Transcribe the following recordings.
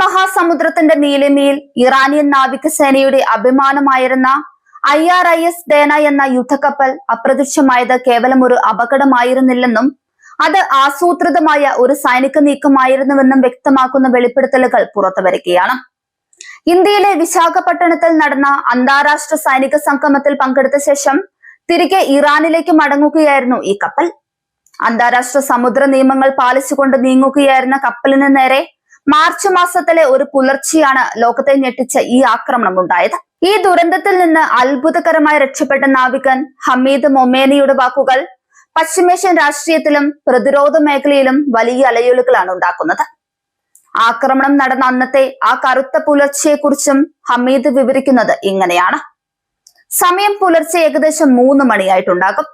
മഹാസമുദ്രത്തിന്റെ നീലിമയിൽ Iranian നാവികസേനയുടെ അഭിമാനമായിരുന്ന IRIS Dana എന്ന യുദ്ധക്കപ്പൽ അപ്രത്യക്ഷമായത് കേവലം ഒരു അപകടമായിരുന്നില്ലെന്നും അത് ആസൂത്രിതമായ ഒരു സൈനിക നീക്കമായിരുന്നുവെന്നും വ്യക്തമാക്കുന്ന വെളിപ്പെടുത്തലുകൾ പുറത്തുവരികയാണ്. ഇന്ത്യയിലെ വിശാഖപട്ടണത്തിൽ നടന്ന അന്താരാഷ്ട്ര സൈനിക സംഗമത്തിൽ പങ്കെടുത്ത ശേഷം തിരികെ ഇറാനിലേക്ക് മടങ്ങുകയായിരുന്നു ഈ കപ്പൽ. അന്താരാഷ്ട്ര സമുദ്ര നിയമങ്ങൾ പാലിച്ചുകൊണ്ട് നീങ്ങുകയായിരുന്ന കപ്പലിന് നേരെ മാർച്ച് മാസത്തിലെ ഒരു പുലർച്ചെയാണ് ലോകത്തെ ഞെട്ടിച്ച ഈ ആക്രമണം ഉണ്ടായത്. ഈ ദുരന്തത്തിൽ നിന്ന് അത്ഭുതകരമായി രക്ഷപ്പെട്ട നാവികൻ ഹമീദ് മൊമേനിയുടെ വാക്കുകൾ പശ്ചിമേഷ്യൻ രാഷ്ട്രീയത്തിലും പ്രതിരോധ മേഖലയിലും വലിയ അലയൊലുകളാണ് ഉണ്ടാക്കുന്നത്. ആക്രമണം നടന്ന അന്നത്തെ ആ കറുത്ത പുലർച്ചയെക്കുറിച്ചും ഹമീദ് വിവരിക്കുന്നത് ഇങ്ങനെയാണ്. സമയം പുലർച്ചെ ഏകദേശം 3 മണിയായിട്ടുണ്ടാകും.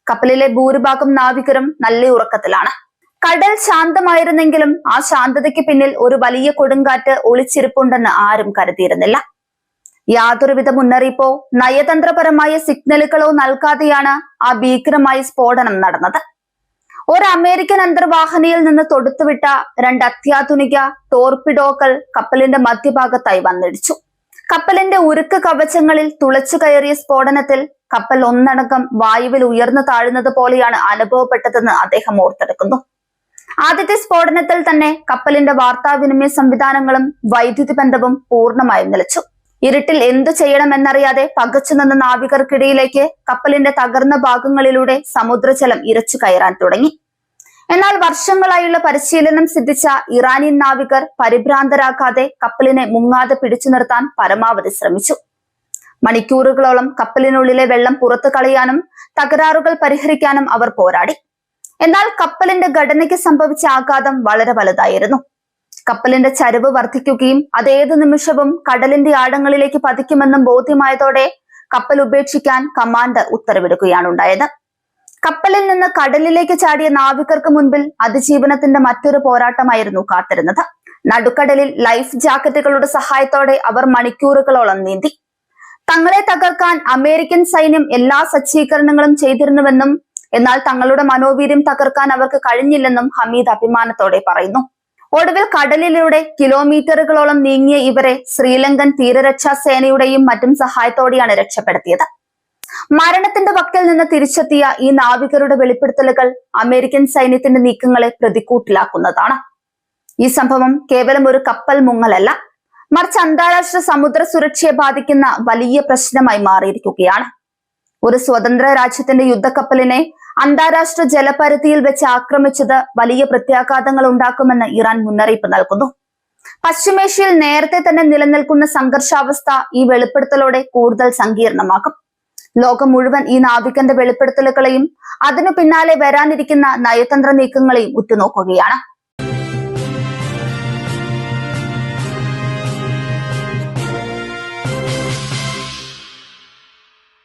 കപ്പലിലെ ഭൂരിഭാഗം നാവികരും നല്ല ഉറക്കത്തിലാണ്. കടൽ ശാന്തമായിരുന്നെങ്കിലും ആ ശാന്തതയ്ക്ക് പിന്നിൽ ഒരു വലിയ കൊടുങ്കാറ്റ് ഒളിച്ചിരിപ്പുണ്ടെന്ന് ആരും കരുതിയിരുന്നില്ല. യാതൊരുവിധ മുന്നറിയിപ്പോ നയതന്ത്രപരമായ സിഗ്നലുകളോ നൽകാതെയാണ് ആ ഭീകരമായ സ്ഫോടനം നടന്നത്. ഒരു അമേരിക്കൻ അന്തർവാഹിനിയിൽ നിന്ന് തൊടുത്തുവിട്ട 2 അത്യാധുനിക ടോർപിഡോകൾ കപ്പലിന്റെ മധ്യഭാഗത്തായി വന്നിടിച്ചു. കപ്പലിന്റെ ഉരുക്ക് കവചങ്ങളിൽ തുളച്ചു കയറിയ സ്ഫോടനത്തിൽ കപ്പൽ ഒന്നടങ്കം വായുവിൽ ഉയർന്നു താഴുന്നത് പോലെയാണ് അനുഭവപ്പെട്ടതെന്ന് അദ്ദേഹം ഓർത്തെടുക്കുന്നു. ആദ്യത്തെ സ്ഫോടനത്തിൽ തന്നെ കപ്പലിന്റെ വാർത്താവിനിമയ സംവിധാനങ്ങളും വൈദ്യുതി ബന്ധവും പൂർണ്ണമായും നിലച്ചു. ഇരുട്ടിൽ എന്തു ചെയ്യണമെന്നറിയാതെ പകച്ചുനിന്ന നാവികർക്കിടയിലേക്ക് കപ്പലിന്റെ തകർന്ന ഭാഗങ്ങളിലൂടെ സമുദ്രജലം ഇരച്ചു കയറാൻ തുടങ്ങി. എന്നാൽ വർഷങ്ങളായുള്ള പരിശീലനം സിദ്ധിച്ച ഇറാനിയൻ നാവികർ പരിഭ്രാന്തരാക്കാതെ കപ്പലിനെ മുങ്ങാതെ പിടിച്ചു നിർത്താൻ പരമാവധി ശ്രമിച്ചു. മണിക്കൂറുകളോളം കപ്പലിനുള്ളിലെ വെള്ളം പുറത്തു കളയാനും തകരാറുകൾ പരിഹരിക്കാനും അവർ പോരാടി. എന്നാൽ കപ്പലിന്റെ ഘടനയ്ക്ക് സംഭവിച്ച ആഘാതം വളരെ വലുതായിരുന്നു. കപ്പലിന്റെ ചരിവ് വർദ്ധിക്കുകയും അതേത് നിമിഷവും കടലിന്റെ ആഴങ്ങളിലേക്ക് പതിക്കുമെന്നും ബോധ്യമായതോടെ കപ്പൽ ഉപേക്ഷിക്കാൻ കമാൻഡർ ഉത്തരവിടുകയാണ് ഉണ്ടായത്. കപ്പലിൽ നിന്ന് കടലിലേക്ക് ചാടിയ നാവികർക്ക് മുൻപിൽ അതിജീവനത്തിന്റെ മറ്റൊരു പോരാട്ടമായിരുന്നു കാത്തിരുന്നത്. നടുക്കടലിൽ ലൈഫ് ജാക്കറ്റുകളുടെ സഹായത്തോടെ അവർ മണിക്കൂറുകളോളം നീന്തി. തങ്ങളെ തകർക്കാൻ അമേരിക്കൻ സൈന്യം എല്ലാ സജ്ജീകരണങ്ങളും ചെയ്തിരുന്നുവെന്നും എന്നാൽ തങ്ങളുടെ മനോവീര്യം തകർക്കാൻ അവർക്ക് കഴിഞ്ഞില്ലെന്നും ഹമീദ് അഭിമാനത്തോടെ പറയുന്നു. ഒടുവിൽ കടലിലൂടെ കിലോമീറ്ററുകളോളം നീങ്ങിയ ഇവരെ ശ്രീലങ്കൻ തീരരക്ഷാ സേനയുടെയും മറ്റും സഹായത്തോടെയാണ് രക്ഷപ്പെടുത്തിയത്. മരണത്തിന്റെ വക്കിൽ നിന്ന് തിരിച്ചെത്തിയ ഈ നാവികരുടെ വെളിപ്പെടുത്തലുകൾ അമേരിക്കൻ സൈന്യത്തിന്റെ നീക്കങ്ങളെ പ്രതിക്കൂട്ടിലാക്കുന്നതാണ്. ഈ സംഭവം കേവലം ഒരു കപ്പൽ മുങ്ങലല്ല, മറിച്ച് അന്താരാഷ്ട്ര സമുദ്ര സുരക്ഷയെ ബാധിക്കുന്ന വലിയ പ്രശ്നമായി മാറിയിരിക്കുകയാണ്. ഒരു സ്വതന്ത്ര രാജ്യത്തിന്റെ യുദ്ധക്കപ്പലിനെ അന്താരാഷ്ട്ര ജലപരിധിയിൽ വെച്ച് ആക്രമിച്ചത് വലിയ പ്രത്യാഘാതങ്ങൾ ഉണ്ടാക്കുമെന്ന് ഇറാൻ മുന്നറിയിപ്പ് നൽകുന്നു. പശ്ചിമേഷ്യയിൽ നേരത്തെ തന്നെ നിലനിൽക്കുന്ന സംഘർഷാവസ്ഥ ഈ വെളിപ്പെടുത്തലോടെ കൂടുതൽ സങ്കീർണമാകും. ലോകം മുഴുവൻ ഈ നാവികന്റെ വെളിപ്പെടുത്തലുകളെയും അതിനു പിന്നാലെ വരാനിരിക്കുന്ന നയതന്ത്ര നീക്കങ്ങളെയും ഉറ്റുനോക്കുകയാണ്.